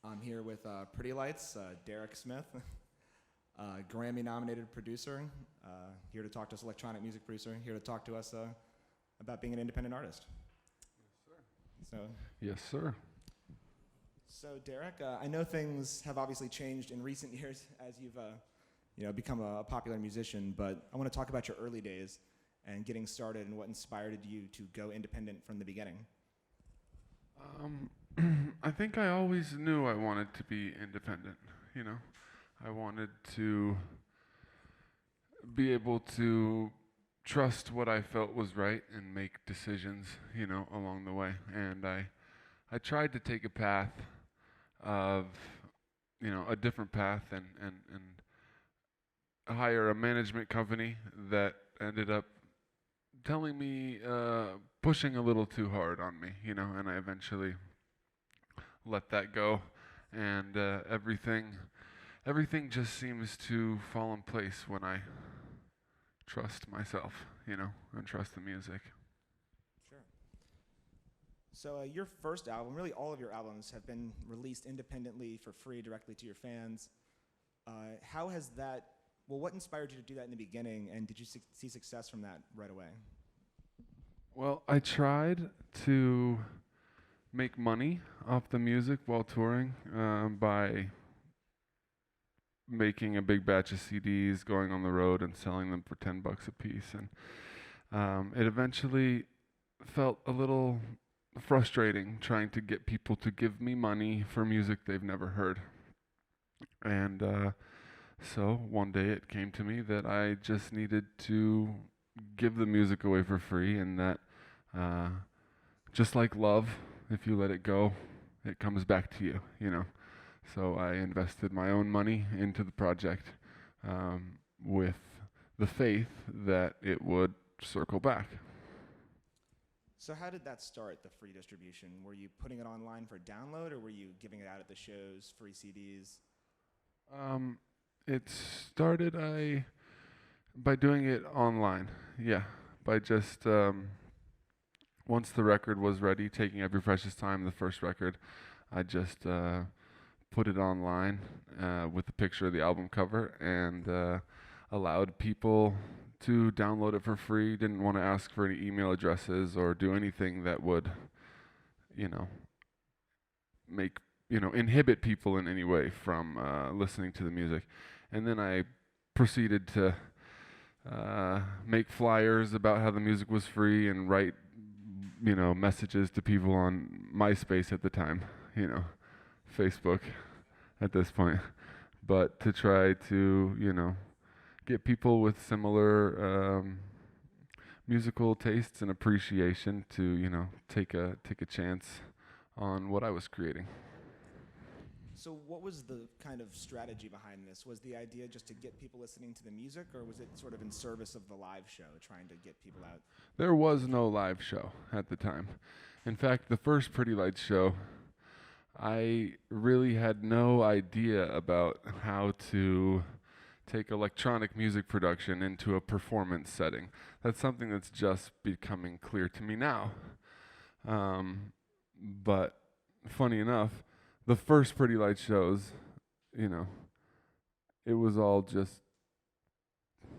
I'm here with Pretty Lights, Derek Smith, Grammy-nominated producer, here to talk to us, electronic music producer, here to talk to us about being an independent artist. Yes, sir. Yes, sir. So Derek, I know things have obviously changed in recent years as you've become a popular musician, but I want to talk about your early days and getting started and what inspired you to go independent from the beginning. I think I always knew I wanted to be independent, you know. I wanted to be able to trust what I felt was right and make decisions, you know, along the way. And I tried to take a path of, you know, a different path and hire a management company that ended up telling me, pushing a little too hard on me, you know, and I eventually let that go, and everything just seems to fall in place when I trust myself, you know, and trust the music. Sure. So your first album, really all of your albums, have been released independently for free directly to your fans. How has that, well, what inspired you to do that in the beginning, and did you see success from that right away? Well, I tried to make money off the music while touring by making a big batch of CDs, going on the road and selling them for $10 a piece. And it eventually felt a little frustrating trying to get people to give me money for music they've never heard. And so one day it came to me that I just needed to give the music away for free, and that just like love, if you let it go, it comes back to you, you know. So I invested my own money into the project with the faith that it would circle back. So how did that start, the free distribution? Were you putting it online for download, or were you giving it out at the shows, free CDs? It started by doing it online, yeah, by just once the record was ready, taking Every Precious Time, the first record, I just put it online with a picture of the album cover and allowed people to download it for free. Didn't want to ask for any email addresses or do anything that would, you know, inhibit people in any way from listening to the music. And then I proceeded to make flyers about how the music was free and write, you know, messages to people on MySpace at the time, you know, Facebook at this point, but to try to, you know, get people with similar musical tastes and appreciation to, you know, take a chance on what I was creating. So what was the kind of strategy behind this? Was the idea just to get people listening to the music, or was it sort of in service of the live show, trying to get people out? There was no live show at the time. In fact, the first Pretty Lights show, I really had no idea about how to take electronic music production into a performance setting. That's something that's just becoming clear to me now. But funny enough, the first Pretty Lights shows, you know, it was all just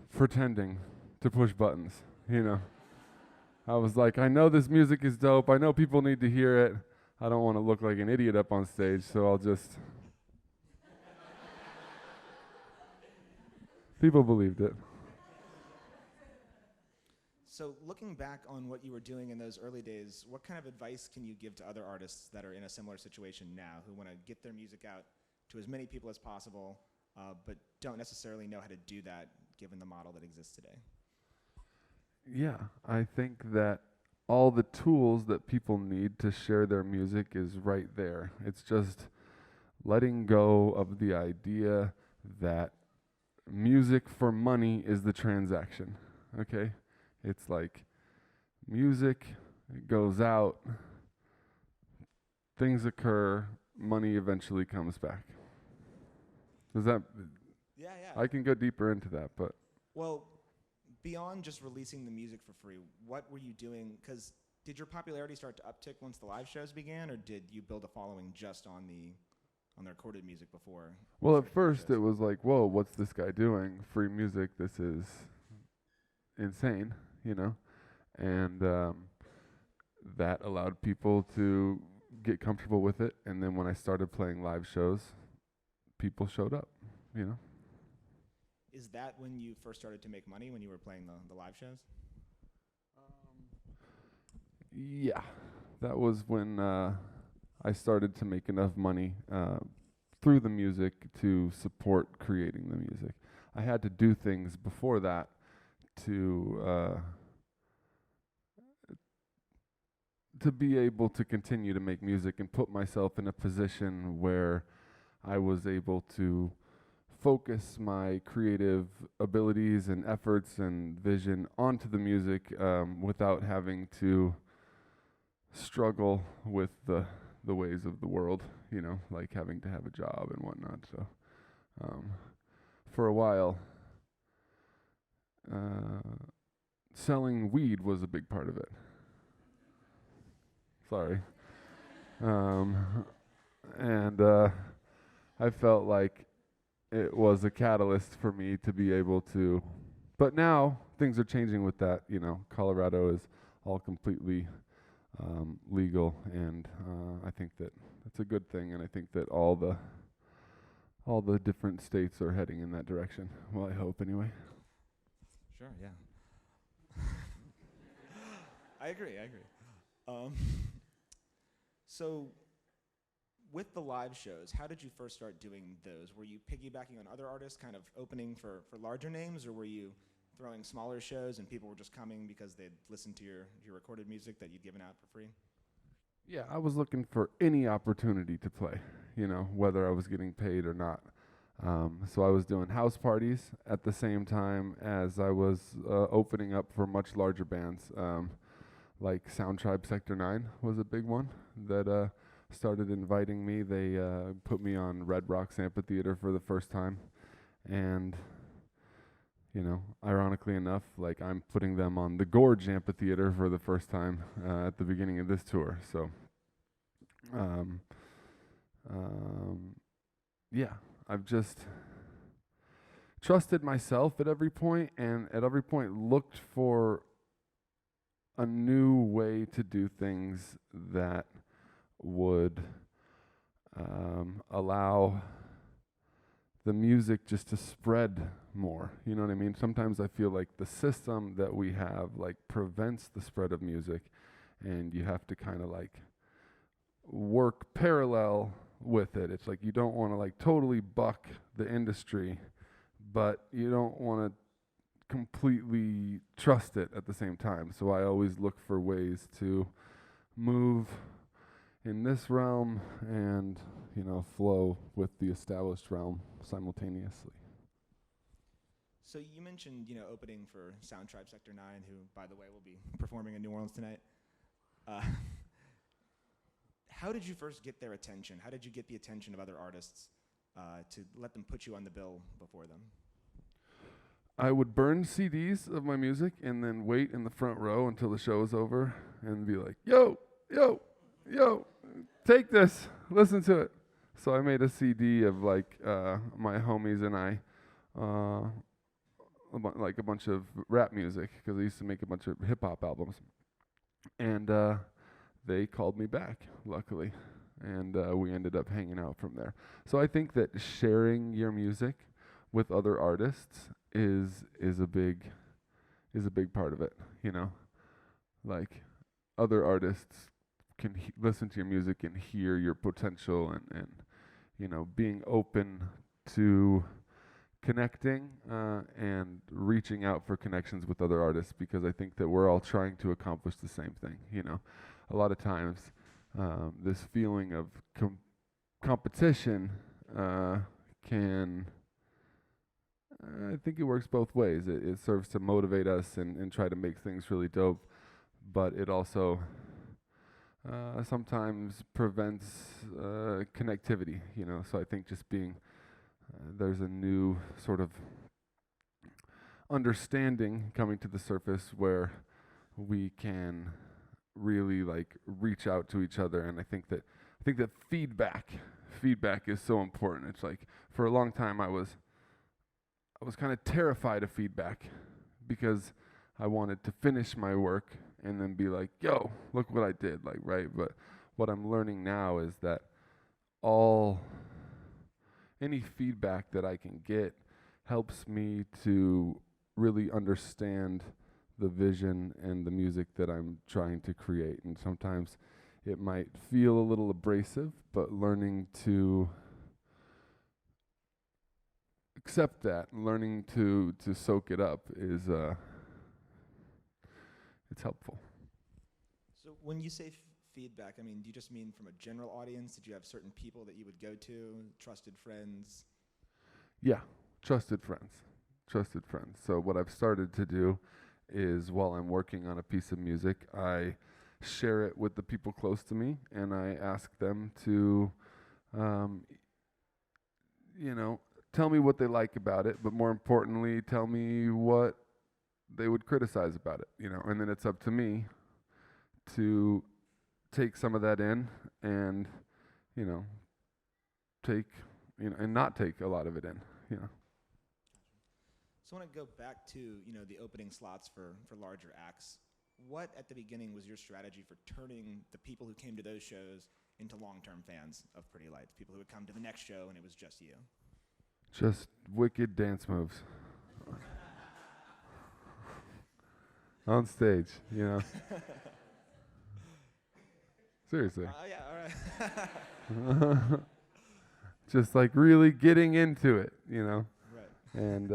pretending to push buttons, you know. I was like, I know this music is dope. I know people need to hear it. I don't want to look like an idiot up on stage, so I'll just... People believed it. So looking back on what you were doing in those early days, what kind of advice can you give to other artists that are in a similar situation now, who want to get their music out to as many people as possible, but don't necessarily know how to do that given the model that exists today? Yeah, I think that all the tools that people need to share their music is right there. It's just letting go of the idea that music for money is the transaction, okay? It's like music, it goes out, things occur, money eventually comes back. Does that... Yeah. I can go deeper into that, but... Well, beyond just releasing the music for free, what were you doing? Because did your popularity start to uptick once the live shows began, or did you build a following just on on their recorded music before. Well, at first it was like, whoa, what's this guy doing? Free music, this is insane, you know? And that allowed people to get comfortable with it. And then when I started playing live shows, people showed up, you know? Is that when you first started to make money, when you were playing the live shows? Yeah, that was when I started to make enough money through the music to support creating the music. I had to do things before that to be able to continue to make music and put myself in a position where I was able to focus my creative abilities and efforts and vision onto the music without having to struggle with the ways of the world, you know, like having to have a job and whatnot. So for a while, selling weed was a big part of it. Sorry. And I felt like it was a catalyst for me to be able to, but now things are changing with that, you know. Colorado is all completely legal, and I think that that's a good thing, and I think that all the different states are heading in that direction. Well, I hope anyway. Sure, yeah. I agree. So with the live shows, how did you first start doing those? Were you piggybacking on other artists, kind of opening for larger names, or were you throwing smaller shows and people were just coming because they'd listened to your recorded music that you'd given out for free? Yeah, I was looking for any opportunity to play, you know, whether I was getting paid or not. So I was doing house parties at the same time as I was opening up for much larger bands. Like Sound Tribe Sector 9 was a big one that started inviting me. They put me on Red Rocks Amphitheater for the first time. And, you know, ironically enough, like I'm putting them on the Gorge Amphitheater for the first time at the beginning of this tour. So, yeah, I've just trusted myself at every point, and at every point looked for a new way to do things that would allow the music just to spread more. You know what I mean? Sometimes I feel like the system that we have like prevents the spread of music, and you have to kind of like work parallel with it. It's like you don't want to like totally buck the industry, but you don't want to completely trust it at the same time. So I always look for ways to move in this realm and, you know, flow with the established realm simultaneously. So you mentioned, you know, opening for Sound Tribe Sector 9, who, by the way, will be performing in New Orleans tonight. How did you first get their attention? How did you get the attention of other artists to let them put you on the bill before them? I would burn CDs of my music and then wait in the front row until the show was over and be like, yo, take this, listen to it. So I made a CD of like my homies and I, like a bunch of rap music, because I used to make a bunch of hip hop albums. And they called me back, luckily, and we ended up hanging out from there. So I think that sharing your music with other artists is a big part of it, you know. Like other artists can listen to your music and hear your potential, and you know, being open to connecting and reaching out for connections with other artists, because I think that we're all trying to accomplish the same thing, you know. A lot of times this feeling of competition can, I think it works both ways. It serves to motivate us and try to make things really dope, but it also sometimes prevents connectivity, you know. So I think just being, there's a new sort of understanding coming to the surface where we can really like reach out to each other, and I think that feedback feedback is so important. It's like, for a long time I was kind of terrified of feedback because I wanted to finish my work and then be like, yo, look what I did, like, right? But what I'm learning now is that any feedback that I can get helps me to really understand the vision and the music that I'm trying to create. And sometimes it might feel a little abrasive, but learning to accept that, learning to soak it up is it's helpful. So when you say feedback, I mean, do you just mean from a general audience? Did you have certain people that you would go to, trusted friends? Yeah, trusted friends. So what I've started to do is, while I'm working on a piece of music, I share it with the people close to me, and I ask them to, tell me what they like about it, but more importantly, tell me what they would criticize about it, and then it's up to me to take some of that in and, and not take a lot of it in, So I want to go back to, the opening slots for larger acts. What, at the beginning, was your strategy for turning the people who came to those shows into long-term fans of Pretty Lights, people who would come to the next show and it was just you? Just wicked dance moves. On stage, Seriously. Yeah, all right. Just like really getting into it, Right. And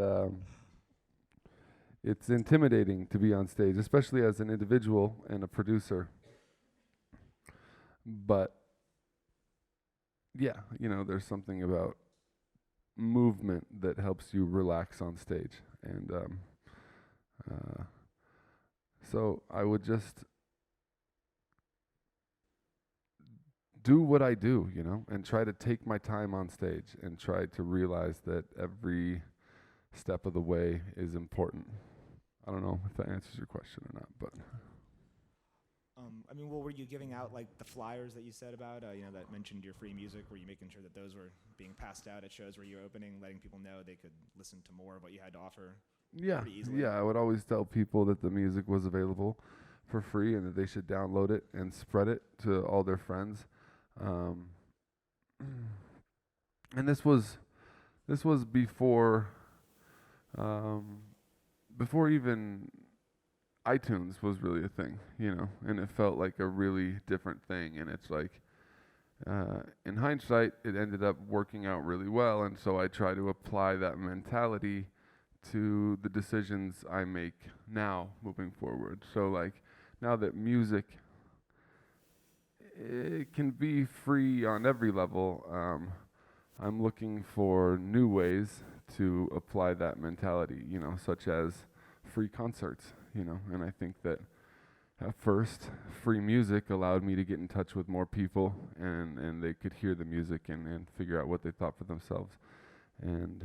it's intimidating to be on stage, especially as an individual and a producer. But yeah, there's something about movement that helps you relax on stage. And so I would just do what I do, and try to take my time on stage and try to realize that every step of the way is important. I don't know if that answers your question or not, but. Were you giving out like the flyers that you said about, that mentioned your free music? Were you making sure that those were being passed out at shows where you were opening, letting people know they could listen to more of what you had to offer? Yeah, pretty easily? yeah. I would always tell people that the music was available for free and that they should download it and spread it to all their friends. And this was before even iTunes was really a thing, and it felt like a really different thing. And it's like, in hindsight, it ended up working out really well, and so I try to apply that mentality to the decisions I make now moving forward. So like, now that music, it can be free on every level, I'm looking for new ways to apply that mentality, such as free concerts, and I think that at first, free music allowed me to get in touch with more people, and they could hear the music and figure out what they thought for themselves. And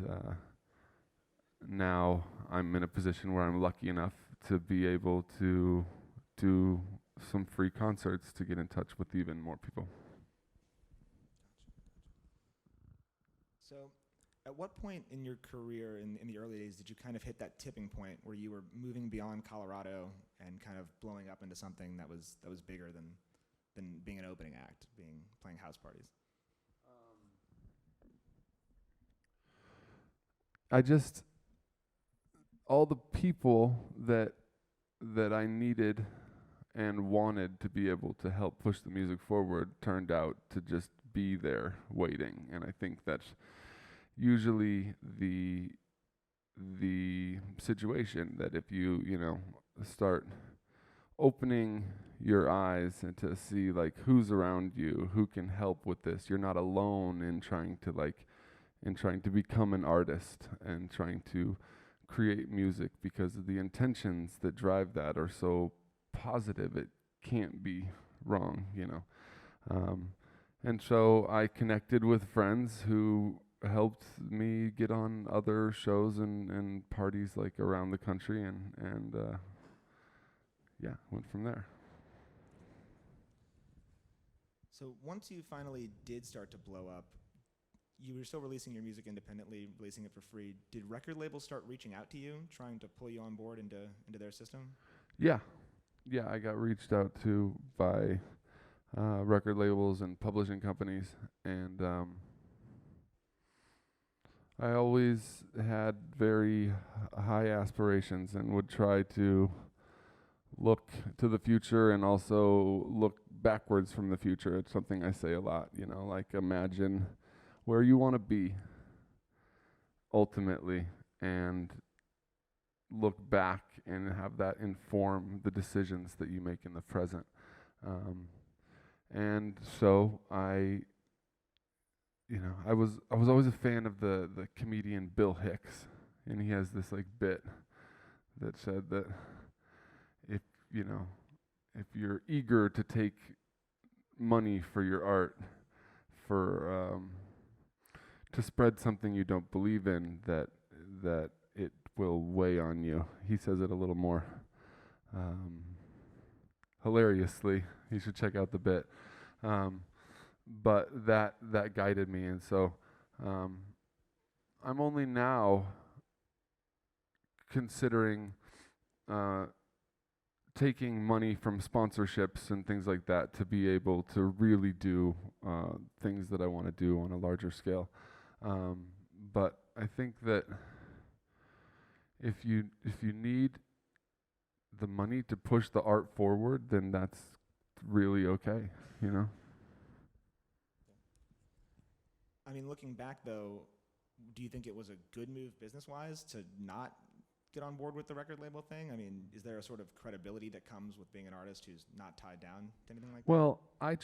now I'm in a position where I'm lucky enough to be able to do some free concerts to get in touch with even more people. So at what point in your career in the early days did you kind of hit that tipping point where you were moving beyond Colorado and kind of blowing up into something that was bigger than being an opening act, playing house parties? All the people that I needed and wanted to be able to help push the music forward turned out to just be there waiting. And I think that's usually the situation, that if you start opening your eyes and to see like who's around you, who can help with this, you're not alone in trying to become an artist and trying to create music, because the intentions that drive that are so positive, it can't be wrong, and so I connected with friends who helped me get on other shows and parties like around the country, and went from there. So once you finally did start to blow up, you were still releasing your music independently, releasing it for free. Did record labels start reaching out to you, trying to pull you on board into their system? Yeah. Yeah, I got reached out to by record labels and publishing companies, and I always had very high aspirations and would try to look to the future and also look backwards from the future. It's something I say a lot, like imagine where you want to be ultimately and look back and have that inform the decisions that you make in the present. And so I was always a fan of the comedian Bill Hicks, and he has this like bit that said that if you're eager to take money for your art, for to spread something you don't believe in, that it will weigh on you. He says it a little more hilariously. You should check out the bit. But that guided me, and so I'm only now considering taking money from sponsorships and things like that to be able to really do things that I want to do on a larger scale. But I think that if you need the money to push the art forward, then that's really okay, I mean, looking back though, do you think it was a good move business-wise to not get on board with the record label thing? I mean, is there a sort of credibility that comes with being an artist who's not tied down to anything like that? Well, I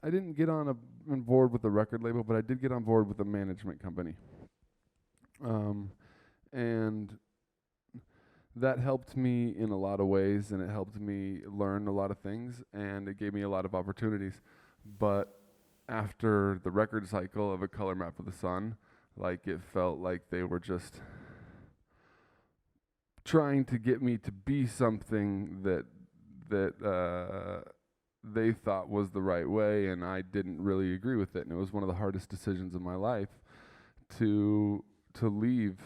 didn't get on board with the record label, but I did get on board with a management company. And that helped me in a lot of ways, and it helped me learn a lot of things, and it gave me a lot of opportunities. But after the record cycle of A Color Map of the Sun, like it felt like they were just trying to get me to be something that they thought was the right way, and I didn't really agree with it. And it was one of the hardest decisions of my life to leave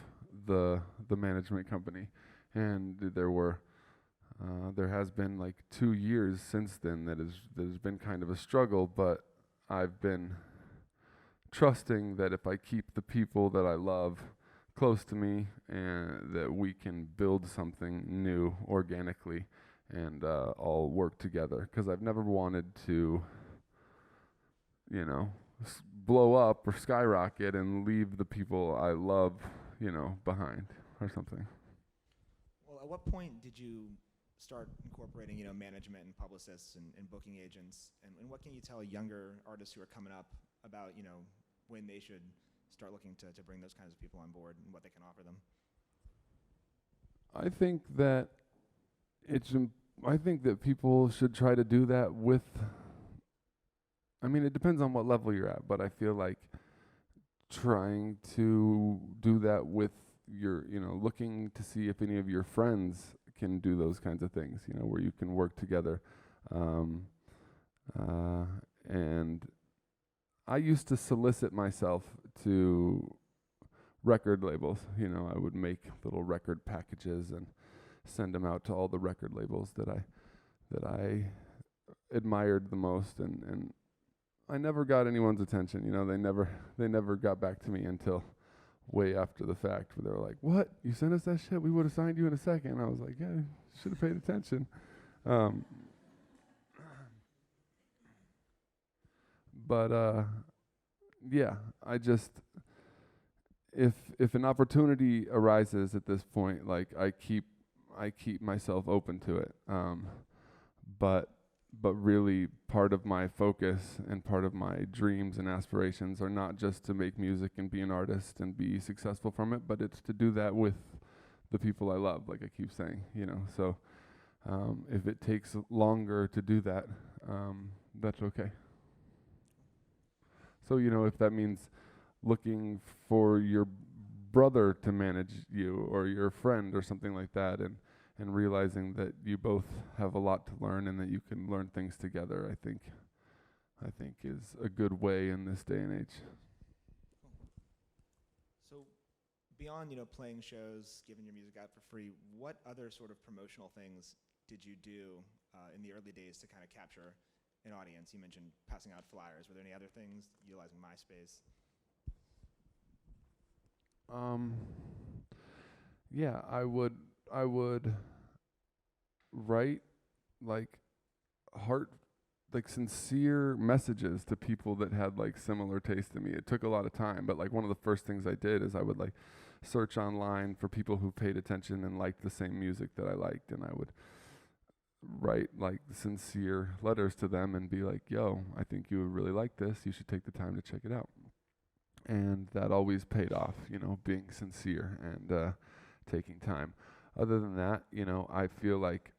the management company. And there has been like 2 years since then that has been kind of a struggle, but I've been trusting that if I keep the people that I love close to me, and that we can build something new organically and all work together. Because I've never wanted to, blow up or skyrocket and leave the people I love, behind or something. Well, at what point did you start incorporating, management and publicists and booking agents? And what can you tell younger artists who are coming up about, when they should start looking to bring those kinds of people on board and what they can offer them? I think that people should try to do that with, it depends on what level you're at, but I feel like trying to do that with your, looking to see if any of your friends can do those kinds of things, where you can work together. And I used to solicit myself to record labels. I would make little record packages and send them out to all the record labels that I admired the most, and I never got anyone's attention. They never got back to me until way after the fact, where they were like, "What? You sent us that shit? We would have signed you in a second." And I was like, "Yeah, should have paid attention." But yeah, I just, if an opportunity arises at this point, like I keep myself open to it. But really, part of my focus and part of my dreams and aspirations are not just to make music and be an artist and be successful from it, but it's to do that with the people I love, like I keep saying, So if it takes longer to do that, that's okay. So, if that means looking for your brother to manage you, or your friend or something like that, and realizing that you both have a lot to learn and that you can learn things together, I think is a good way in this day and age. So beyond, playing shows, giving your music out for free, what other sort of promotional things did you do in the early days to kind of capture an audience? You mentioned passing out flyers. Were there any other things utilizing MySpace? Yeah, I would write like heart like sincere messages to people that had like similar taste to me. It took a lot of time, but like one of the first things I did is I would like search online for people who paid attention and liked the same music that I liked, and I would write like sincere letters to them and be like, yo, I think you would really like this, you should take the time to check it out. And that always paid off, being sincere and taking time. Other than that, I feel like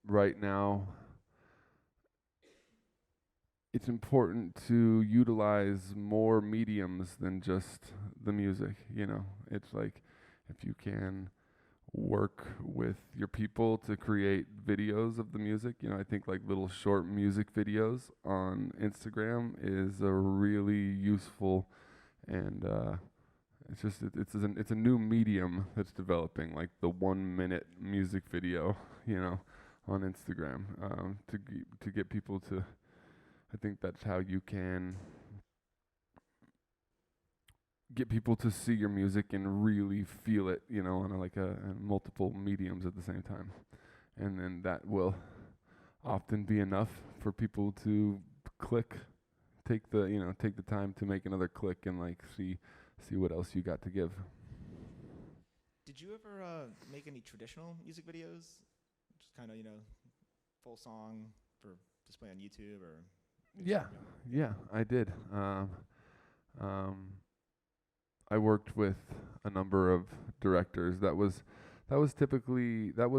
right now it's important to utilize more mediums than just the music. It's like if you can work with your people to create videos of the music. I think like little short music videos on Instagram is a really useful and it's a new medium that's developing, like the 1 minute music video, on Instagram, to get people to. I think that's how you can get people to see your music and really feel it, on multiple mediums at the same time. And then that will often be enough for people to click, take the time to make another click and like see what else you got to give. Did you ever make any traditional music videos? Just kind of, full song for display on YouTube or? Yeah, I did. I worked with a number of directors. That was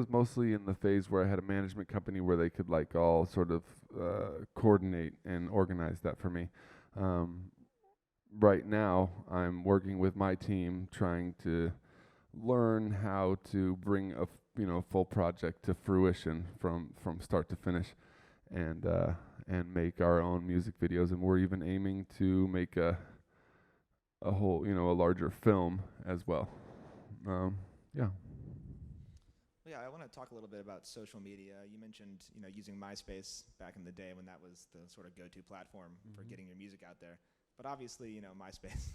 mostly in the phase where I had a management company where they could like all sort of coordinate and organize that for me. Right now, I'm working with my team trying to learn how to bring a full project to fruition from start to finish, and make our own music videos. And we're even aiming to make a whole, a larger film as well. Yeah. Yeah, I want to talk a little bit about social media. You mentioned, using MySpace back in the day when that was the sort of go-to platform for getting your music out there. But obviously, MySpace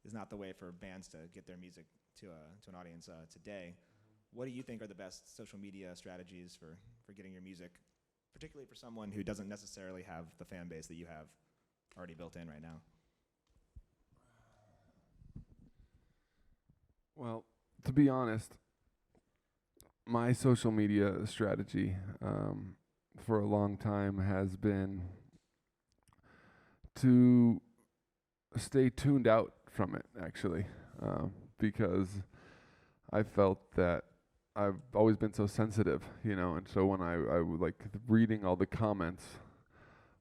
is not the way for bands to get their music to an audience today. What do you think are the best social media strategies for getting your music, particularly for someone who doesn't necessarily have the fan base that you have already built in right now? Well, to be honest, my social media strategy for a long time has been to stay tuned out from it, actually, because I felt that I've always been so sensitive, and so when I would like reading all the comments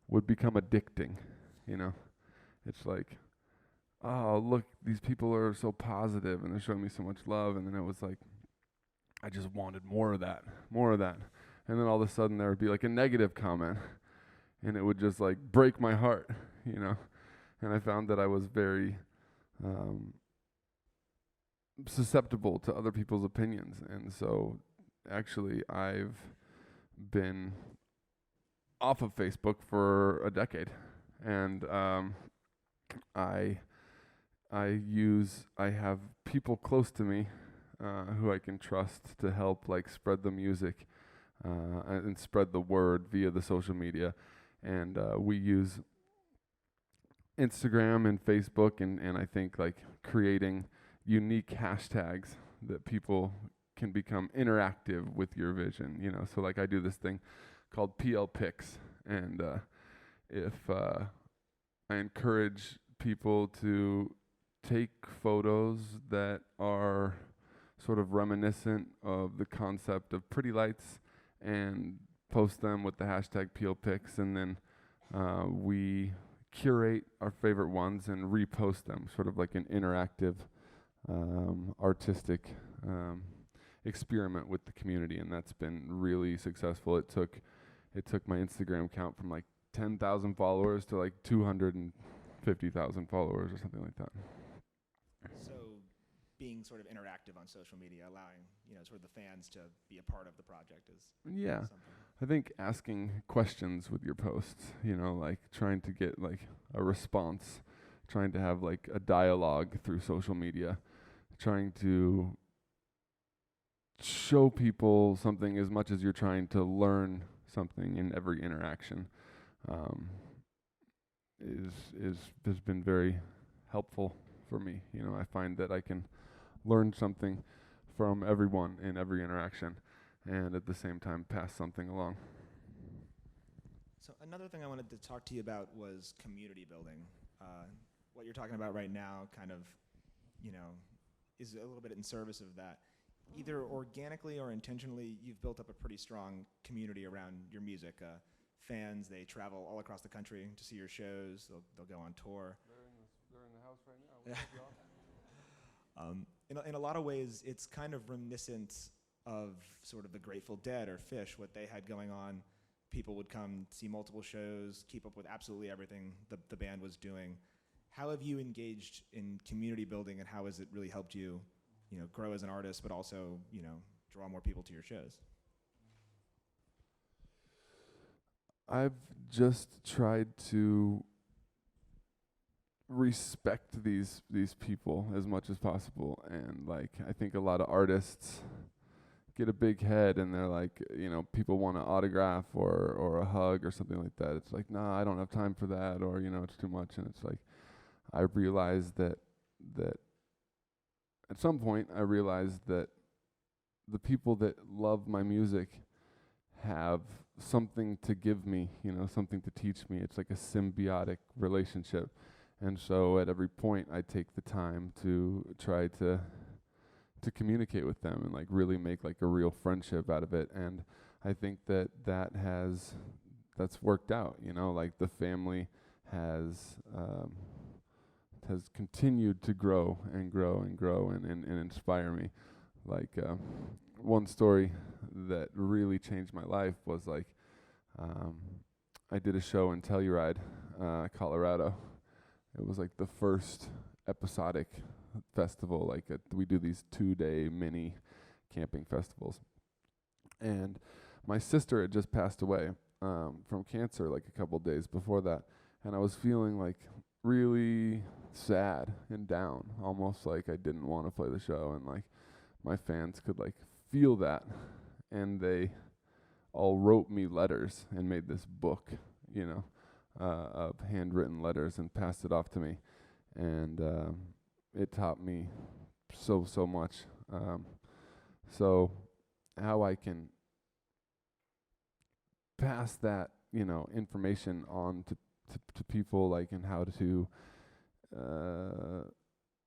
would become addicting, It's like, oh, look, these people are so positive and they're showing me so much love, and then it was like, I just wanted more of that. And then all of a sudden there would be like a negative comment, and it would just like break my heart, And I found that I was very susceptible to other people's opinions, and so actually I've been off of Facebook for a decade, and I have people close to me who I can trust to help like spread the music and spread the word via the social media, and we use Instagram and Facebook, and I think like creating unique hashtags that people can become interactive with your vision, So like I do this thing called PL Pics, and if I encourage people to take photos that are sort of reminiscent of the concept of pretty lights and post them with the hashtag PL Pics, and then we curate our favorite ones and repost them, sort of like an interactive artistic experiment with the community, and that's been really successful. It took my Instagram count from like 10,000 followers to like 250 50,000 followers or something like that. So being sort of interactive on social media, allowing, sort of the fans to be a part of the project is Yeah. something. I think asking questions with your posts, like trying to get like a response, trying to have like a dialogue through social media, trying to show people something as much as you're trying to learn something in every interaction, has been very helpful for me. I find that I can learn something from everyone in every interaction, and at the same time pass something along. So another thing I wanted to talk to you about was community building. What you're talking about right now kind of, is a little bit in service of that. Either organically or intentionally, you've built up a pretty strong community around your music. Fans, they travel all across the country to see your shows. They'll go on tour. They're in the house right now. In a lot of ways, it's kind of reminiscent of sort of the Grateful Dead or Fish, what they had going on. People would come see multiple shows, keep up with absolutely everything the band was doing. How have you engaged in community building, and how has it really helped you, grow as an artist, but also, draw more people to your shows? I've just tried to respect these people as much as possible, and like I think a lot of artists get a big head and they're like, people want an autograph or a hug or something like that. It's like, nah, I don't have time for that, or it's too much. And it's like, I realized that at some point I realized that the people that love my music have something to give me, something to teach me. It's like a symbiotic relationship. And so at every point I take the time to try to communicate with them and like really make like a real friendship out of it. And I think that's worked out, like the family has continued to grow and grow and grow and inspire me. Like one story that really changed my life was like I did a show in Telluride, Colorado. It was like the first episodic festival. Like we do these 2-day mini camping festivals. And my sister had just passed away from cancer like a couple days before that. And I was feeling like really sad and down, almost like I didn't want to play the show. And like my fans could like feel that. And they all wrote me letters and made this book, of handwritten letters and passed it off to me. And it taught me so much. So how I can pass that, information on to people, like, and how to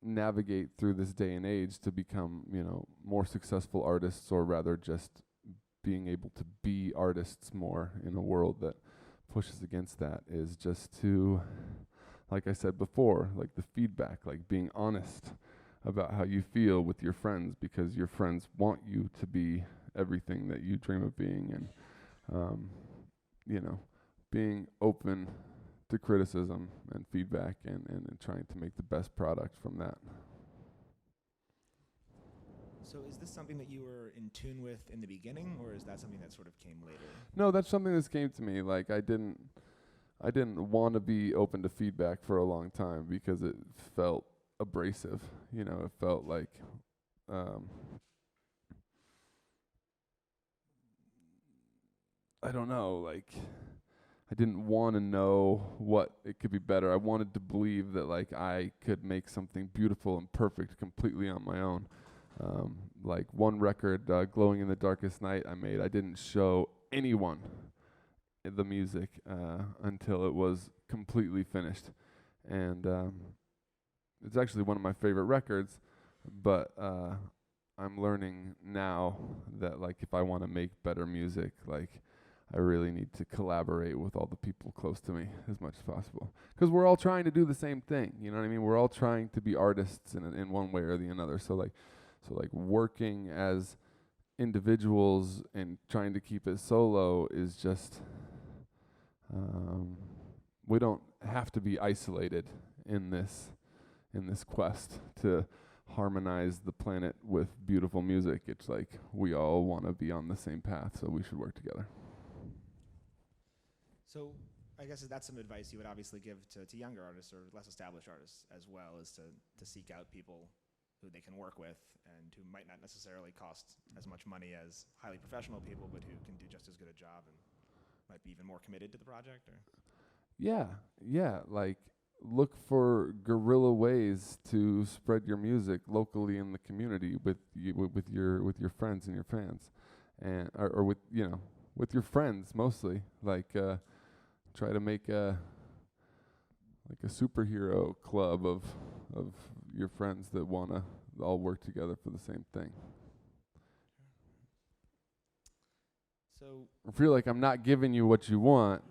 navigate through this day and age to become, more successful artists, or rather just being able to be artists more in a world that pushes against that, is just to, like I said before, like the feedback, like being honest about how you feel with your friends, because your friends want you to be everything that you dream of being, and being open to criticism and feedback, and trying to make the best product from that. So is this something that you were in tune with in the beginning, or is that something that sort of came later? No, that's something that came to me. Like I didn't want to be open to feedback for a long time because it felt abrasive. It felt like I don't know, like I didn't want to know what it could be better. I wanted to believe that like I could make something beautiful and perfect completely on my own. Like one record, Glowing in the Darkest Night, I didn't show anyone the music until it was completely finished. And it's actually one of my favorite records, but I'm learning now that like if I want to make better music, like I really need to collaborate with all the people close to me as much as possible. Because we're all trying to do the same thing, you know what I mean? We're all trying to be artists in one way or the other. So like working as individuals and trying to keep it solo is just, we don't have to be isolated in this quest to harmonize the planet with beautiful music. It's like we all want to be on the same path, so we should work together. So I guess that's some advice you would obviously give to younger artists or less established artists as well, is to seek out people who they can work with and who might not necessarily cost as much money as highly professional people, but who can do just as good a job and might be even more committed to the project. Or Yeah, like look for guerrilla ways to spread your music locally in the community with your friends and your fans, and or with with your friends mostly. Like try to make a superhero club of your friends that wanna all work together for the same thing. So I feel like I'm not giving you what you want.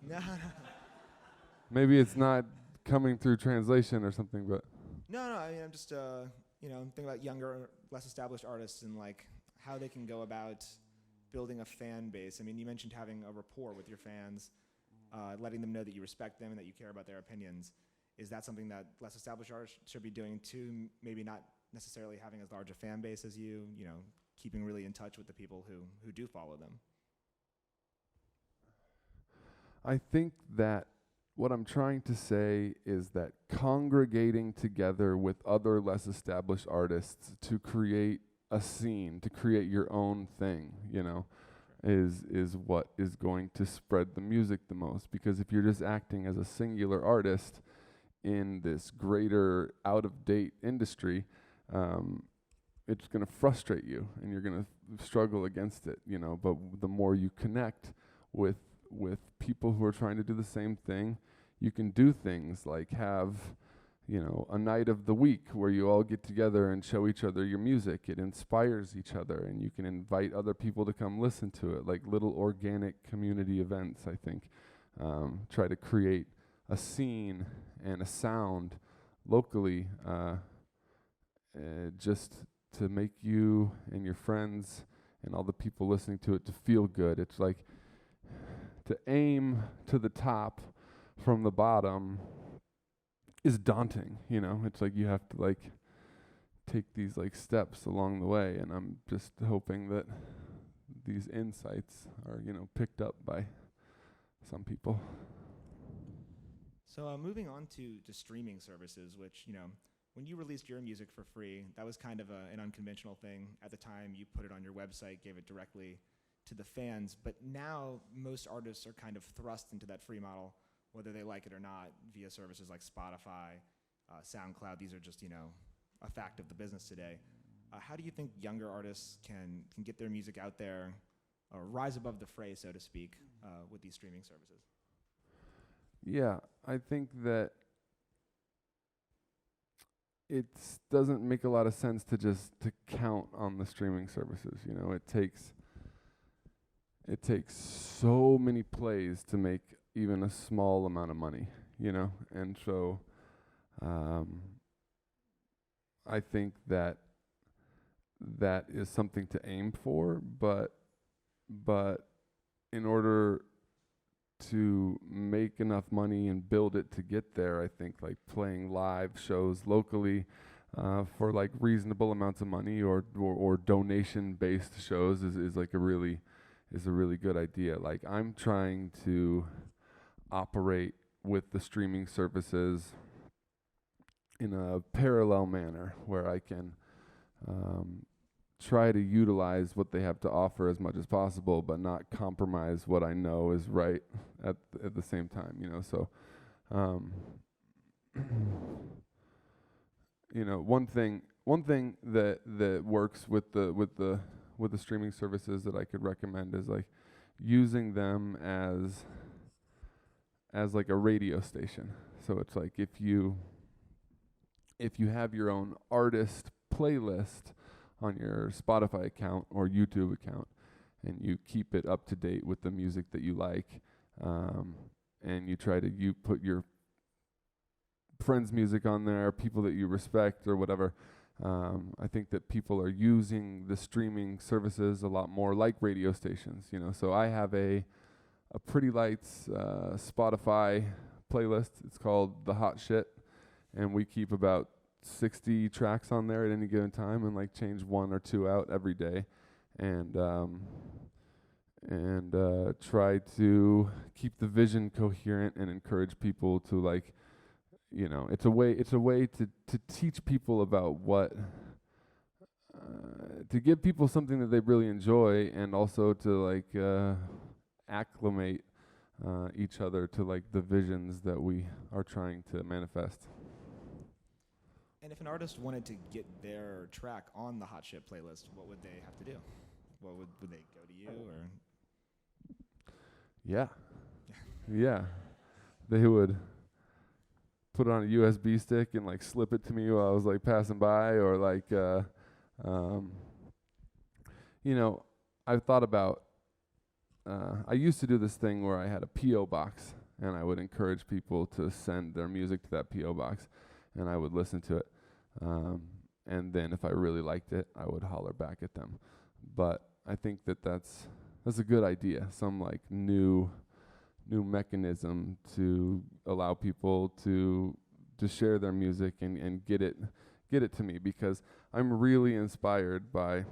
Maybe it's not coming through translation or something, but No, I mean, I'm just thinking about younger, less established artists and like how they can go about building a fan base. I mean, you mentioned having a rapport with your fans, letting them know that you respect them and that you care about their opinions. Is that something that less established artists should be doing too? Maybe not necessarily having as large a fan base as you, keeping really in touch with the people who do follow them. I think that what I'm trying to say is that congregating together with other less established artists to create a scene, to create your own thing, is what is going to spread the music the most. Because if you're just acting as a singular artist in this greater out-of-date industry, it's going to frustrate you and you're going to struggle against it, But the more you connect with people who are trying to do the same thing, you can do things like have, a night of the week where you all get together and show each other your music. It inspires each other, and you can invite other people to come listen to it, like little organic community events, I think. Try to create a scene and a sound locally, just to make you and your friends and all the people listening to it to feel good. It's like to aim to the top from the bottom is daunting, It's like you have to take these steps along the way, and I'm just hoping that these insights are, picked up by some people. So moving on to streaming services, which, when you released your music for free, that was kind of an unconventional thing. At the time, you put it on your website, gave it directly to the fans, but now most artists are kind of thrust into that free model, whether they like it or not, via services like Spotify, SoundCloud. These are just, a fact of the business today. How do you think younger artists can get their music out there or rise above the fray, so to speak, with these streaming services? Yeah, I think that it doesn't make a lot of sense to count on the streaming services. It takes so many plays to make even a small amount of money, and so I think that is something to aim for, but in order to make enough money and build it to get there, I think playing live shows locally for reasonable amounts of money or donation based shows is a really good idea. I'm trying to operate with the streaming services in a parallel manner where I can try to utilize what they have to offer as much as possible, but not compromise what I know is right at the same time. So one thing that works with the streaming services that I could recommend is using them as a radio station. So it's if you have your own artist playlist on your Spotify account or YouTube account, and you keep it up to date with the music that you like, and you put your friends' music on there, people that you respect or whatever. I think that people are using the streaming services a lot more like radio stations, So I have a Pretty Lights Spotify playlist. It's called The Hot Shit, and we keep about 60 tracks on there at any given time, and like change 1 or 2 out every day, and try to keep the vision coherent and encourage people to, like, you know, it's a way to teach people about what to give people something that they really enjoy, and also to like acclimate each other to like the visions that we are trying to manifest. And if an artist wanted to get their track on the Hot Shit playlist, what would they have to do? What would they go to you, or? Yeah. Yeah. They would put it on a USB stick and like slip it to me while I was like passing by, or like you know, I've thought about I used to do this thing where I had a P.O. box, and I would encourage people to send their music to that P.O. box, and I would listen to it. And then if I really liked it, I would holler back at them. But I think that that's a good idea, some like new mechanism to allow people to share their music and get it to me, because I'm really inspired by,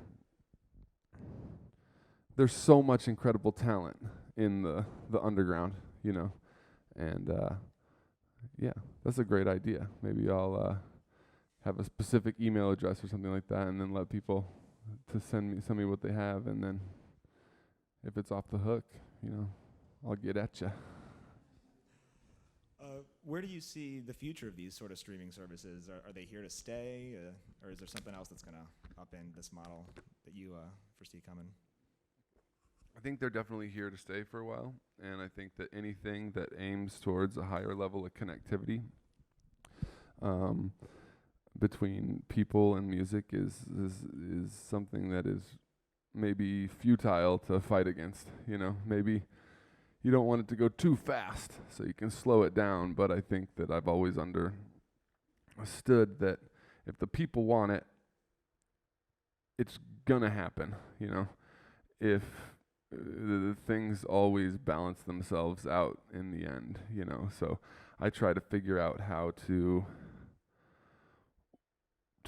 there's so much incredible talent in the underground, you know, and yeah, that's a great idea. Maybe I'll have a specific email address or something like that, and then let people to send me what they have, and then if it's off the hook, you know, I'll get at you. Where do you see the future of these sort of streaming services? Are they here to stay, or is there something else that's going to upend this model that you foresee coming? I think they're definitely here to stay for a while, and I think that anything that aims towards a higher level of connectivity between people and music is something that is maybe futile to fight against. You know, maybe you don't want it to go too fast, so you can slow it down. But I think that I've always understood that if the people want it, it's gonna happen. You know, if the things always balance themselves out in the end. You know, so I try to figure out how to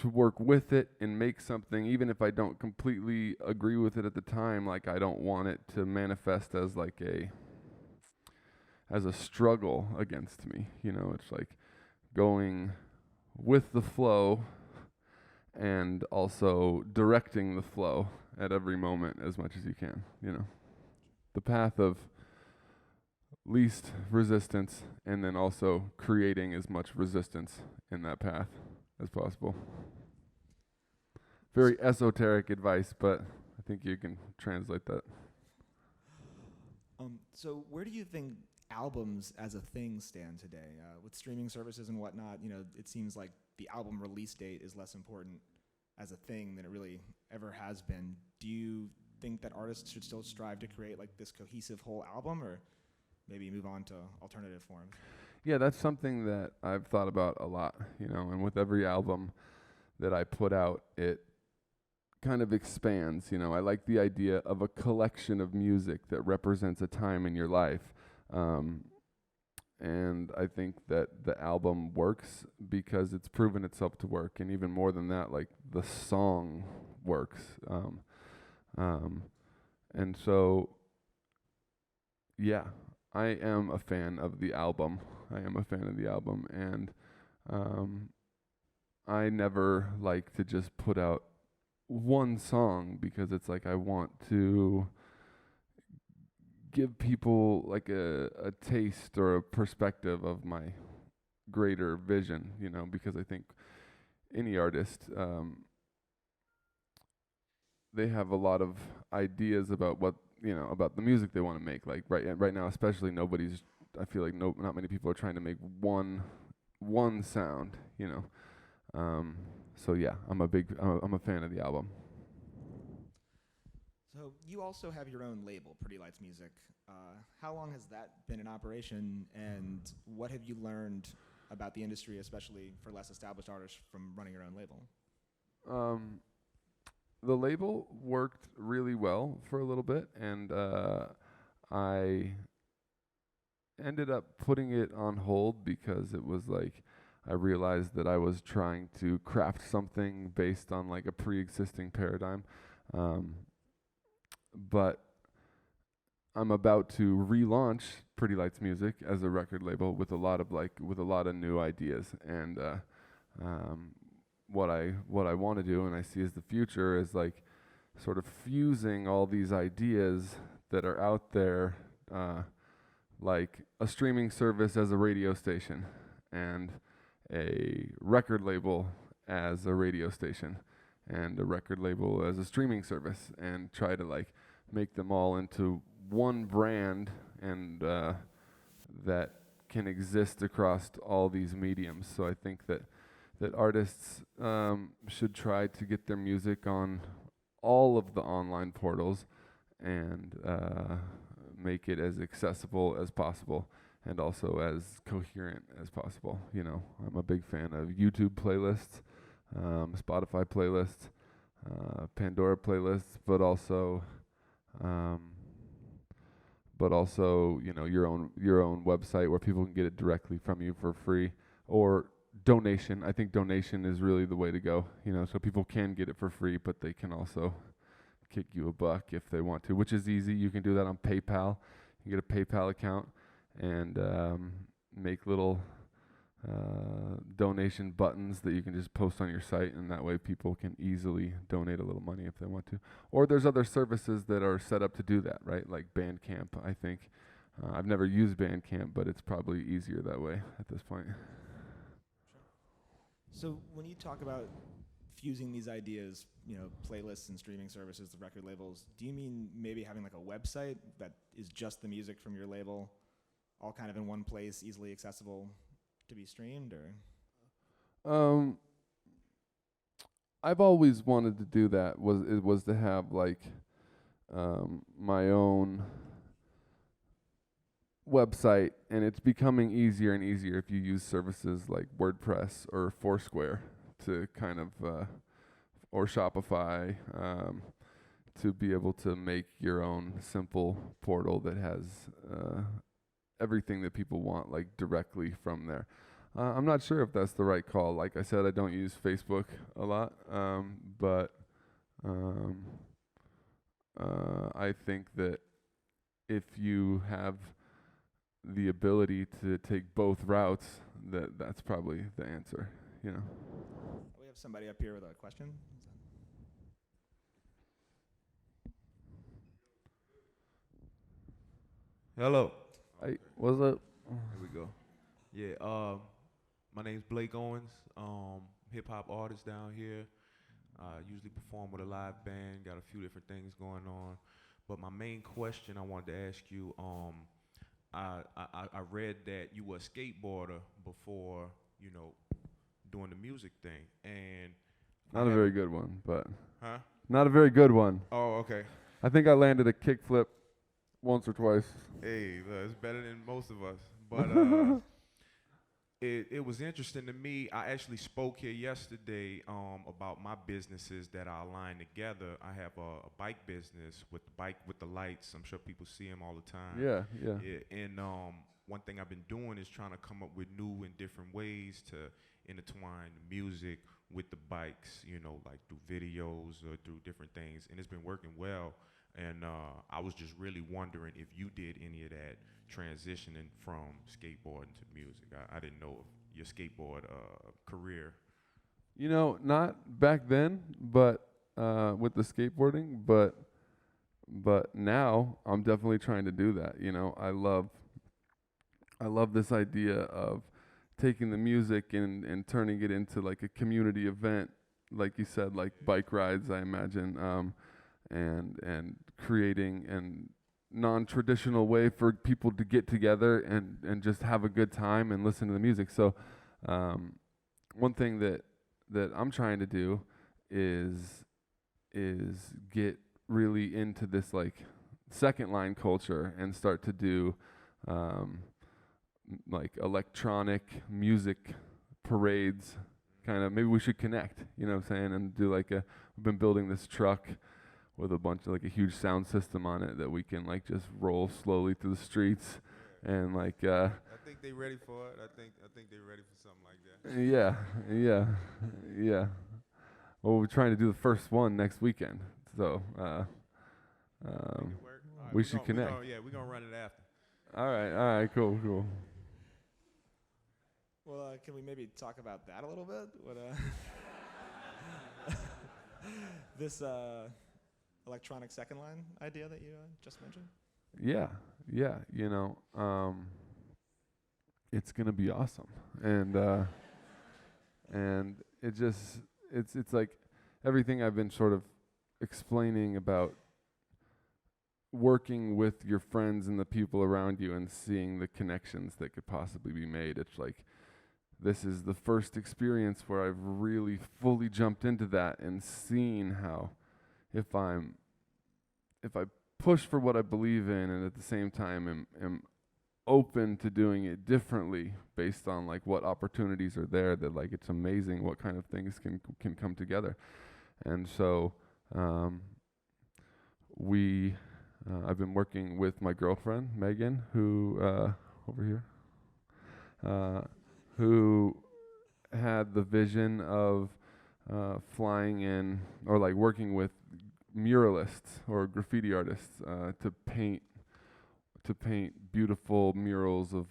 work with it and make something, even if I don't completely agree with it at the time. Like, I don't want it to manifest as like as a struggle against me. You know, it's like going with the flow and also directing the flow at every moment as much as you can, you know. The path of least resistance, and then also creating as much resistance in that path as possible. Very esoteric advice, but I think you can translate that. So where do you think albums as a thing stand today? With streaming services and whatnot, you know, it seems like the album release date is less important as a thing than it really ever has been. Do you think that artists should still strive to create like this cohesive whole album, or maybe move on to alternative forms? Yeah, that's something that I've thought about a lot, you know, and with every album that I put out, it kind of expands. You know, I like the idea of a collection of music that represents a time in your life. And I think that the album works because it's proven itself to work. And even more than that, like the song works. And so, yeah, I am a fan of the album. And I never like to just put out one song, because it's like I want to give people like a taste or a perspective of my greater vision, you know, because I think any artist, they have a lot of ideas about what, you know, about the music they want to make. Like right now, especially, I feel like not many people are trying to make one sound, you know. So yeah, I'm a fan of the album. So you also have your own label, Pretty Lights Music. How long has that been in operation, and what have you learned about the industry, especially for less established artists, from running your own label? The label worked really well for a little bit, and I ended up putting it on hold because it was like, I realized that I was trying to craft something based on like a pre-existing paradigm. But I'm about to relaunch Pretty Lights Music as a record label with a lot of new ideas. And what I want to do and I see as the future is like sort of fusing all these ideas that are out there, like a streaming service as a radio station and a record label as a radio station and a record label as a streaming service, and try to like make them all into one brand and that can exist across all these mediums. So I think that artists should try to get their music on all of the online portals and make it as accessible as possible and also as coherent as possible. You know, I'm a big fan of YouTube playlists, Spotify playlists, Pandora playlists, but also you know, your own website where people can get it directly from you for free, or donation. I think donation is really the way to go, you know, so people can get it for free, but they can also kick you $1 if they want to, which is easy. You can do that on PayPal. You get a PayPal account and make little donation buttons that you can just post on your site, and that way people can easily donate a little money if they want to. Or there's other services that are set up to do that, right? Like Bandcamp, I think. I've never used Bandcamp, but it's probably easier that way at this point. So when you talk about fusing these ideas, you know, playlists and streaming services, the record labels, do you mean maybe having like a website that is just the music from your label, all kind of in one place, easily accessible to be streamed, or? I've always wanted to do that. Was to have like my own website, and it's becoming easier and easier if you use services like WordPress or Foursquare to kind of or Shopify to be able to make your own simple portal that has everything that people want, like directly from there. I'm not sure if that's the right call. Like I said, I don't use Facebook a lot, but I think that if you have the ability to take both routes, that's probably the answer, you know. We have somebody up here with a question. Hello. Hey, what's up? Here we go. Yeah, my name's Blake Owens. Hip hop artist down here. Usually perform with a live band. Got a few different things going on. But my main question I wanted to ask you, I read that you were a skateboarder before, you know, doing the music thing, and not a very good one, but huh? Not a very good one. Oh, okay. I think I landed a kickflip once or twice. Hey, it's better than most of us. But it was interesting to me. I actually spoke here yesterday about my businesses that I align together. I have a bike business with the lights. I'm sure people see them all the time. Yeah. And one thing I've been doing is trying to come up with new and different ways to intertwine music with the bikes, you know, like through videos or through different things. And it's been working well. And I was just really wondering if you did any of that transitioning from skateboarding to music. I didn't know your skateboard career. You know, not back then, but with the skateboarding, but now I'm definitely trying to do that. You know, I love this idea of taking the music and turning it into like a community event, like you said, like bike rides, I imagine, and creating an non-traditional way for people to get together and just have a good time and listen to the music. So one thing that I'm trying to do is get really into this like second line culture and start to do like electronic music parades. Kind of, maybe we should connect, you know what I'm saying, and do like we've been building this truck with a bunch of like a huge sound system on it that we can like just roll slowly through the streets And like, I think they ready for it. I think they're ready for something like that. yeah. Well, we're trying to do the first one next weekend, so we should connect. We're gonna run it after. All right, cool. Well, can we maybe talk about that a little bit? What this electronic second line idea that you just mentioned? Yeah. It's gonna be awesome, and it's like everything I've been sort of explaining about working with your friends and the people around you and seeing the connections that could possibly be made. It's like this is the first experience where I've really fully jumped into that and seen how if I push for what I believe in and at the same time am open to doing it differently based on like what opportunities are there, that like it's amazing what kind of things can come together. And so I've been working with my girlfriend Megan, who over here, who had the vision of flying in or like working with muralists or graffiti artists to paint beautiful murals of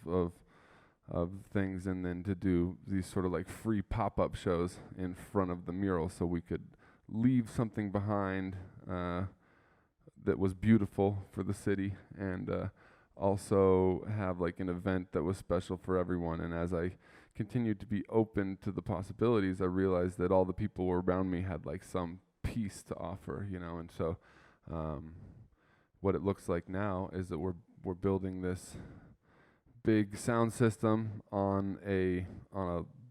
things, and then to do these sort of like free pop-up shows in front of the mural, so we could leave something behind that was beautiful for the city, and also have like an event that was special for everyone. And as I continued to be open to the possibilities, I realized that all the people around me had like some piece to offer, and so what it looks like now is that we're building this big sound system on a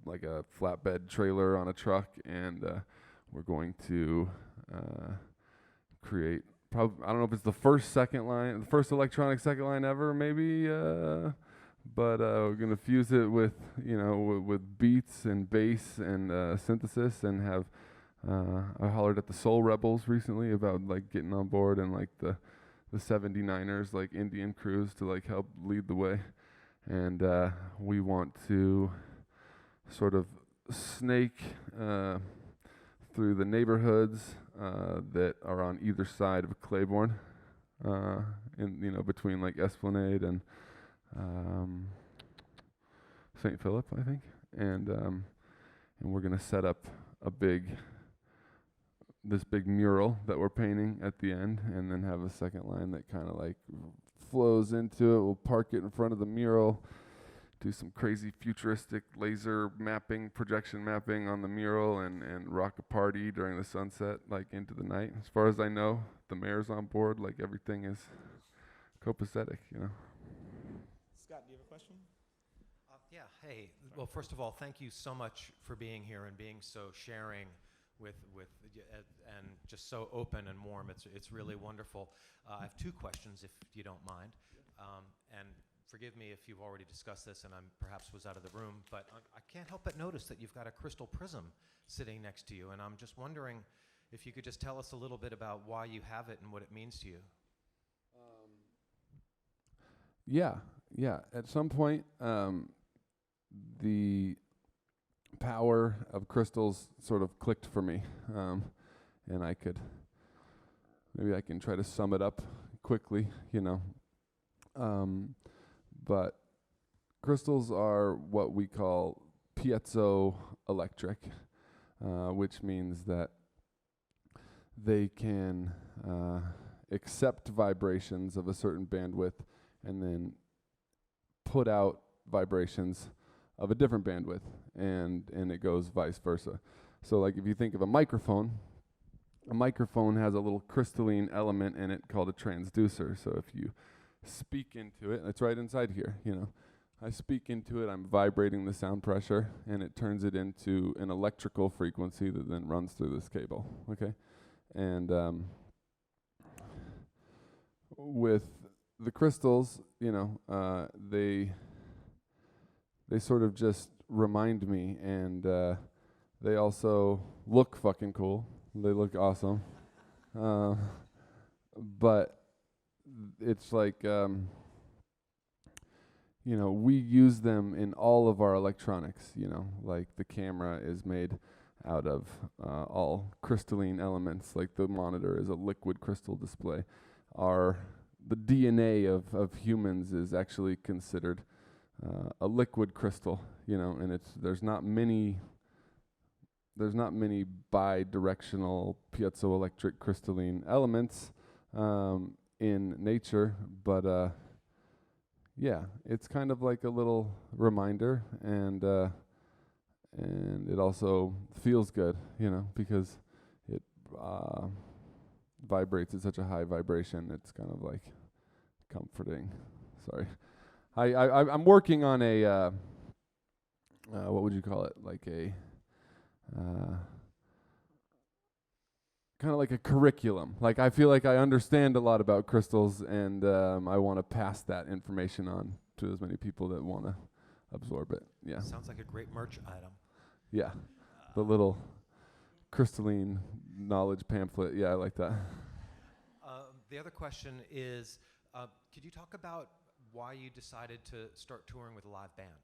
like a flatbed trailer on a truck, and we're going to create I don't know if it's the first electronic second line ever, maybe, but we're gonna fuse it with with beats and bass and synthesis, and have I hollered at the Soul Rebels recently about like getting on board, and like the 79ers, like Indian crews, to like help lead the way. And we want to sort of snake through the neighborhoods that are on either side of Claiborne, in between like Esplanade and St. Philip, I think, and we're gonna set up this big mural that we're painting at the end, and then have a second line that kind of like flows into it. We'll park it in front of the mural, do some crazy futuristic laser mapping, projection mapping on the mural, and rock a party during the sunset, like into the night. As far as I know, the mayor's on board, like everything is copacetic, Scott, do you have a question? Yeah, hey. Well, first of all, thank you so much for being here and being so sharing with and just so open and warm. It's really wonderful. I have two questions, if you don't mind. And forgive me if you've already discussed this and I perhaps was out of the room, but I can't help but notice that you've got a crystal prism sitting next to you, and I'm just wondering if you could just tell us a little bit about why you have it and what it means to you. Yeah. At some point, the power of crystals sort of clicked for me, and maybe I can try to sum it up quickly, but crystals are what we call piezoelectric, which means that they can accept vibrations of a certain bandwidth and then put out vibrations of a different bandwidth, and it goes vice versa. So like if you think of a microphone has a little crystalline element in it called a transducer. So if you speak into it, it's right inside here, I speak into it, I'm vibrating the sound pressure, and it turns it into an electrical frequency that then runs through this cable, okay? And with the crystals, they sort of just remind me, and they also look fucking cool. They look awesome. But it's like you know, we use them in all of our electronics, you know, like the camera is made out of all crystalline elements, like the monitor is a liquid crystal display. The DNA of humans is actually considered a liquid crystal, you know, and there's not many bi-directional piezoelectric crystalline elements in nature, but yeah, it's kind of like a little reminder, and it also feels good, you know, because it vibrates at such a high vibration. It's kind of like comforting. Sorry, I'm working on a what would you call it? Like a kind of like a curriculum. Like I feel like I understand a lot about crystals, and I want to pass that information on to as many people that want to absorb it. Yeah. Sounds like a great merch item. Yeah. The little crystalline knowledge pamphlet. Yeah, I like that. The other question is, could you talk about why you decided to start touring with a live band?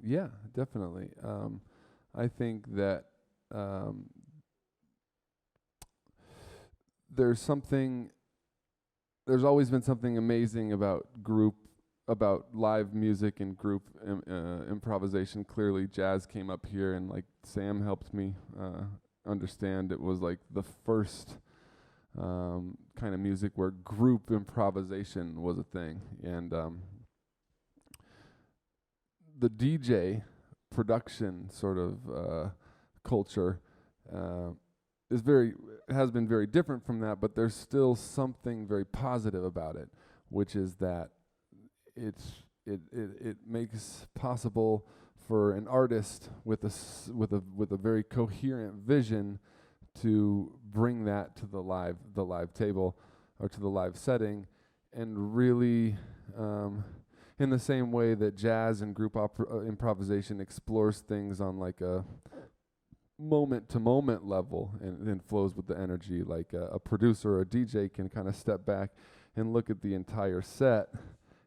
Yeah, definitely. I think that there's always been something amazing about live music and group improvisation. Clearly, jazz came up here, and like Sam helped me understand, it was like the first kind of music where group improvisation was a thing. And the DJ production sort of culture has been very different from that, but there's still something very positive about it, which is that it makes possible for an artist with a very coherent vision to bring that to the live table or to the live setting, and really in the same way that jazz and group improvisation explores things on like a moment-to-moment level and flows with the energy, like a producer or a DJ can kind of step back and look at the entire set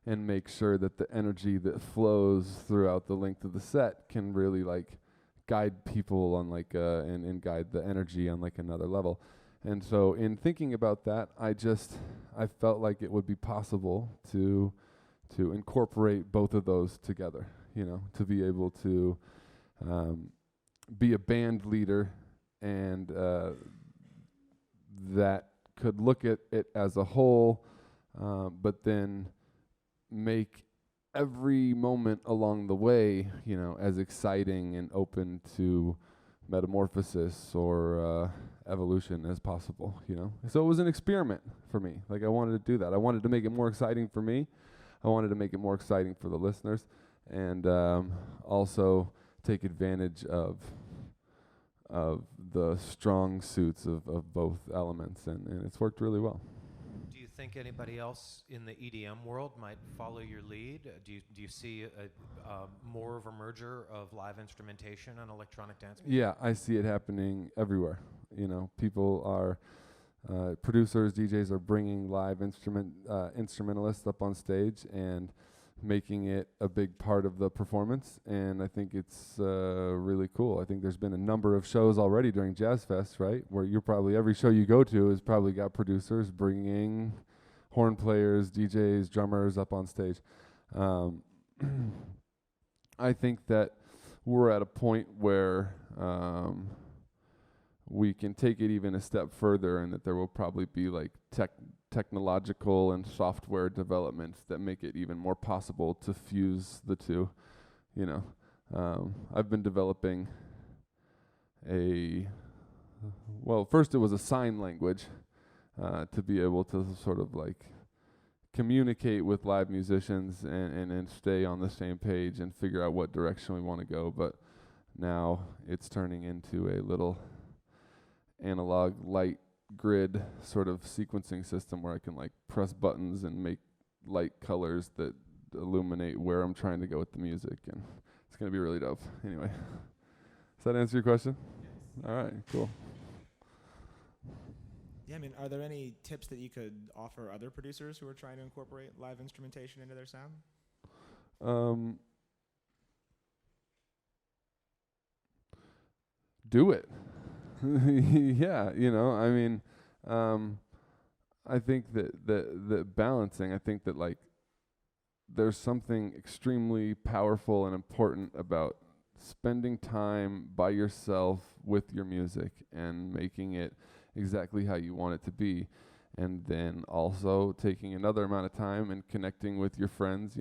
and make sure that the energy that flows throughout the length of the set can really like guide people on like and guide the energy on like another level. And so in thinking about that, I felt like it would be possible to incorporate both of those together, you know, to be able to be a band leader, and that could look at it as a whole, but then make every moment along the way, you know, as exciting and open to metamorphosis or evolution as possible, you know. So it was an experiment for me. Like I wanted to do that. I wanted to make it more exciting for me. I wanted to make it more exciting for the listeners, and also take advantage of the strong suits of both elements, and it's worked really well. Do you think anybody else in the EDM world might follow your lead? Do you see more of a merger of live instrumentation and electronic dance music? Yeah, I see it happening everywhere. You know, people are producers, DJs are bringing live instrumentalists up on stage and making it a big part of the performance, and I think it's really cool. I think there's been a number of shows already during Jazz Fest, right, where every show you go to has probably got producers bringing horn players, DJs, drummers up on stage. I think that we're at a point where we can take it even a step further, and that there will probably be like technological and software developments that make it even more possible to fuse the two. You know, I've been developing first it was a sign language to be able to sort of like communicate with live musicians and stay on the same page and figure out what direction we want to go. But now it's turning into a little analog light grid sort of sequencing system where I can like press buttons and make light colors that illuminate where I'm trying to go with the music, and it's gonna be really dope. Anyway, does that answer your question? Yes. All right, cool. Yeah, I mean, are there any tips that you could offer other producers who are trying to incorporate live instrumentation into their sound? Do it. Yeah, I mean, I think that balancing, I think that like there's something extremely powerful and important about spending time by yourself with your music and making it exactly how you want it to be, and then also taking another amount of time and connecting with your friends.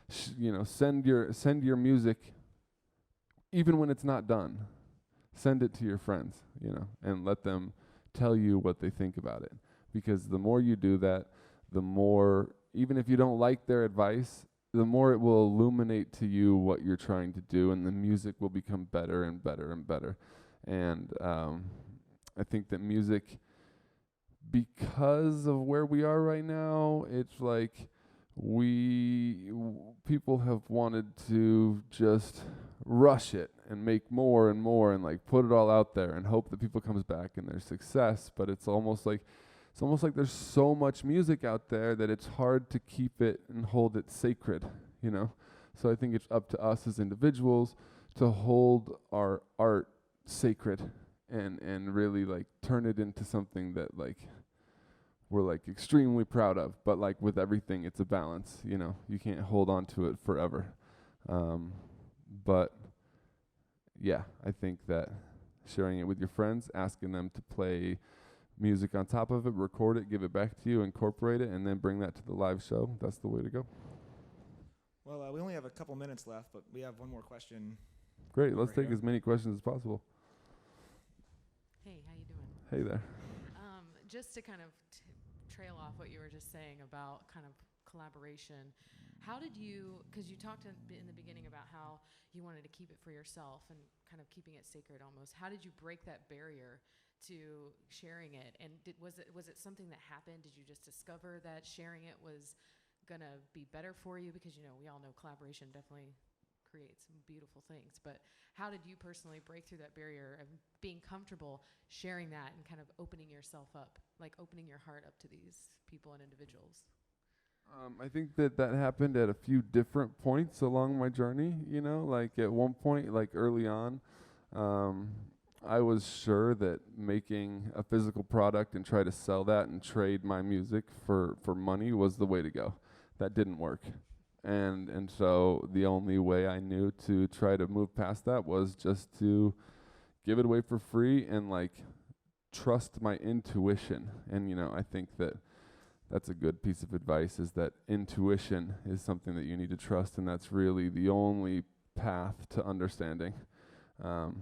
Send your music, even when it's not done. Send it to your friends, and let them tell you what they think about it. Because the more you do that, the more, even if you don't like their advice, the more it will illuminate to you what you're trying to do, and the music will become better and better and better. And I think that music, because of where we are right now, it's like people have wanted to just rush it and make more and more and like put it all out there and hope that people comes back and there's success. But it's almost like there's so much music out there that it's hard to keep it and hold it sacred, So I think it's up to us as individuals to hold our art sacred and really like turn it into something that like we're like extremely proud of. But like with everything, it's a balance, you can't hold on to it forever. But yeah, I think that sharing it with your friends, asking them to play music on top of it, record it, give it back to you, incorporate it, and then bring that to the live show, that's the way to go. Well, we only have a couple minutes left, but we have one more question. Great, let's take as many questions as possible. Hey, how you doing? Hey there. Just to kind of trail off what you were just saying about kind of collaboration, how did you, because you talked in the beginning about how you wanted to keep it for yourself and kind of keeping it sacred almost, how did you break that barrier to sharing it? And was it something that happened? Did you just discover that sharing it was gonna be better for you? Because we all know collaboration definitely creates some beautiful things, but how did you personally break through that barrier of being comfortable sharing that and kind of opening yourself up, like opening your heart up to these people and individuals? I think that happened at a few different points along my journey, like at one point, like early on, I was sure that making a physical product and try to sell that and trade my music for money was the way to go. That didn't work. And so the only way I knew to try to move past that was just to give it away for free and like trust my intuition. And I think that's a good piece of advice, is that intuition is something that you need to trust, and that's really the only path to understanding. So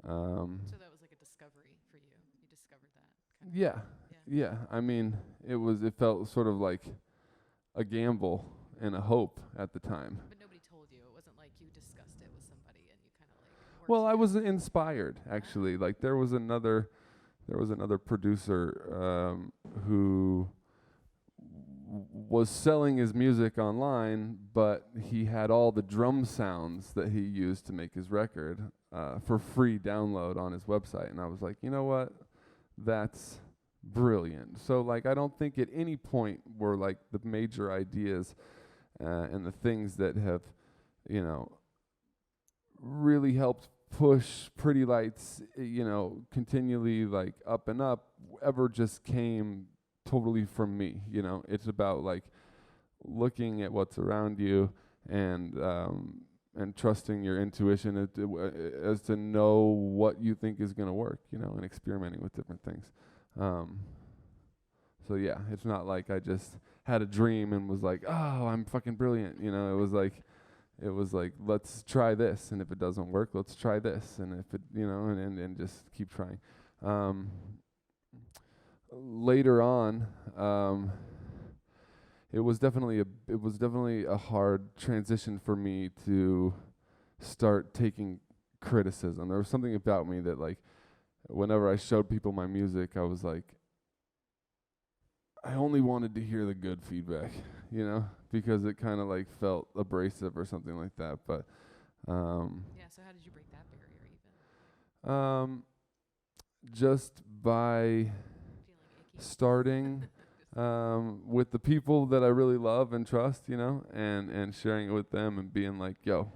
that was like a discovery for you. You discovered that. Kind of. Yeah. I mean, it felt sort of like a gamble and a hope at the time. But nobody told you. It wasn't like you discussed it with somebody and you kind of like. Well, I was inspired actually. Like there was another producer who was selling his music online, but he had all the drum sounds that he used to make his record for free download on his website. And I was like, you know what? That's brilliant. So like I don't think at any point were like the major ideas and the things that have, really helped push Pretty Lights, continually like up and up, ever just came totally from me. It's about like looking at what's around you and trusting your intuition as to know what you think is going to work, and experimenting with different things. So yeah, it's not like I just had a dream and was like, oh, I'm fucking brilliant. It was like, let's try this, and if it doesn't work, let's try this, and if it, and just keep trying. Later on, it was definitely a hard transition for me to start taking criticism. There was something about me that like, whenever I showed people my music, I was like, I only wanted to hear the good feedback, because it kind of like felt abrasive or something like that. But yeah. So how did you break that barrier even? Just by Feeling starting with the people that I really love and trust, you know, and sharing it with them and being like, yo,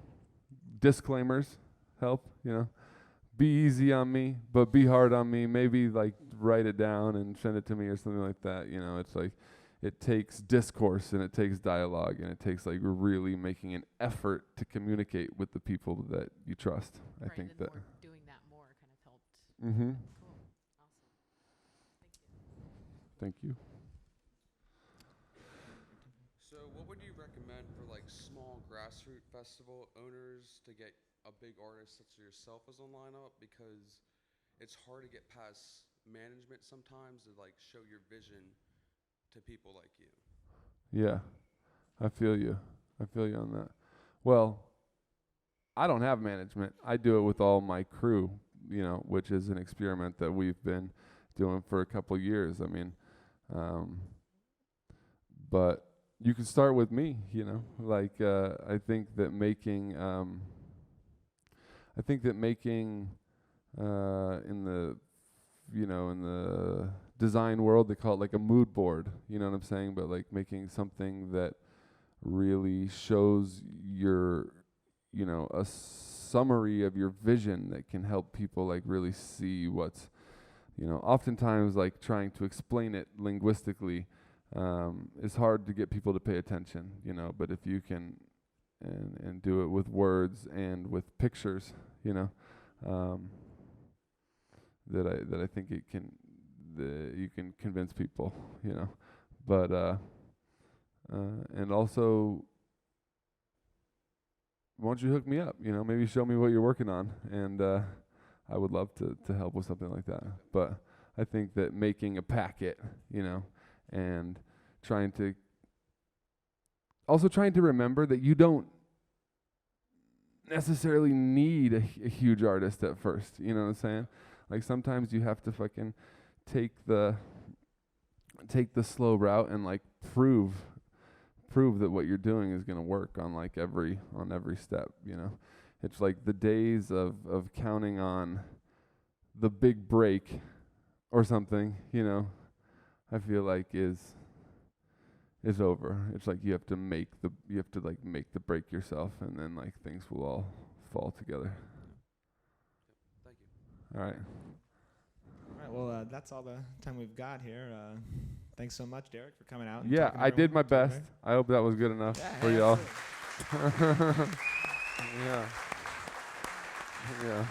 disclaimers help, you know. Be easy on me, but be hard on me. Maybe like write it down and send it to me or something like that. You know, it's like it takes discourse and it takes dialogue and it takes like really making an effort to communicate with the people that you trust. Right, I think and that. doing that more kind of helped. Mm-hmm. Cool. Awesome. Thank you. So what would you recommend for like small grassroots festival owners to get a big artist such as yourself as on lineup? Because it's hard to get past management sometimes to like show your vision to people like you. Yeah, I feel you. I feel you on that. Well, I don't have management. I do it with all my crew, you know, which is an experiment that we've been doing for a couple years. I mean, but you can start with me, you know. Like, I think that making in the, you know, in the design world, they call it like a mood board, you know what I'm saying? But like making something that really shows your, you know, a summary of your vision that can help people like really see what's, you know, oftentimes like trying to explain it linguistically is hard to get people to pay attention, you know, but if you can and do it with words and with pictures, you know, that I think it can you can convince people, you know, but and also why don't you hook me up, you know, maybe show me what you're working on, and I would love to help with something like that. But I think that making a packet, you know, and trying to remember that you don't necessarily need a huge artist at first, you know what I'm saying? Like sometimes you have to fucking take the slow route and like prove that what you're doing is gonna work on like every step, you know. It's like the days of counting on the big break or something, you know, I feel like is over. It's like you have to make the break yourself, and then like things will all fall together. Thank you. All right. All right, well, that's all the time we've got here. Thanks so much, Derek, for coming out. And Yeah, talking to I did my everyone best. today. I hope that was good enough Yeah, for hey, y'all. absolutely. Yeah. Yeah.